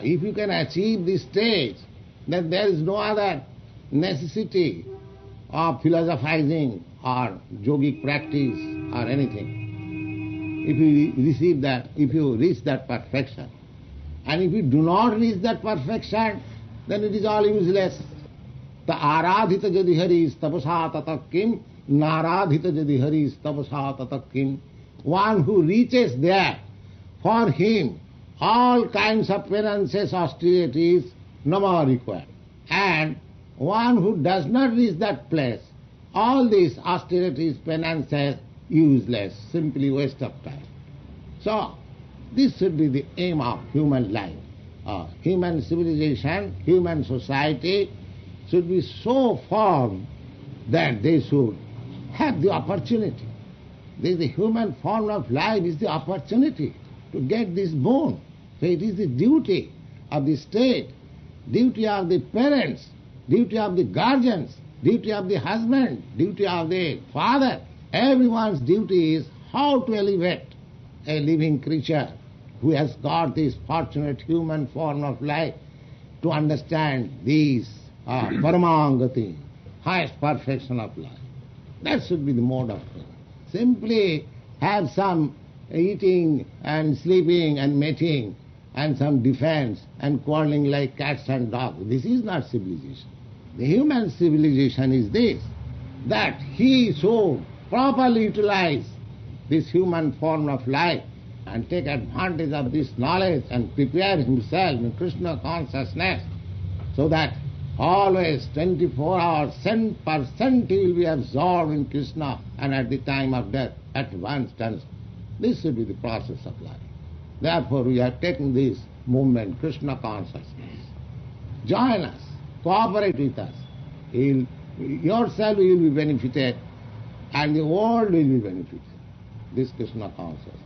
If you can achieve this stage, then there is no other necessity of philosophizing or yogic practice or anything. If you receive that, if you reach that perfection. And if you do not reach that perfection, then it is all useless. Ta aradhita jadi haris tapasa tatak kim, naradhita jadi haris tapasa tatak kim. One who reaches there, for him all kinds of penances, austerities, no more required. And one who does not reach that place, all these austerities, penances, useless, simply waste of time. So, this should be the aim of human life. Human civilization, human society should be so formed that they should have the opportunity. The human form of life is the opportunity to get this boon. So it is the duty of the state, duty of the parents, duty of the guardians, duty of the husband, duty of the father. Everyone's duty is how to elevate a living creature who has got this fortunate human form of life to understand these paramangati, highest perfection of life. That should be the mode of things. Simply have some eating and sleeping and mating and some defense and quarreling like cats and dogs. This is not civilization. The human civilization is this, that he should properly utilize this human form of life and take advantage of this knowledge and prepare himself in Kṛṣṇa consciousness so that always 24 hours, 100% he will be absorbed in Kṛṣṇa, and at the time of death, at once done. This should be the process of life. Therefore we have taken this movement, Kṛṣṇa consciousness. Join us, cooperate with us. Yourself will be benefited and the world will be benefited. This Kṛṣṇa consciousness.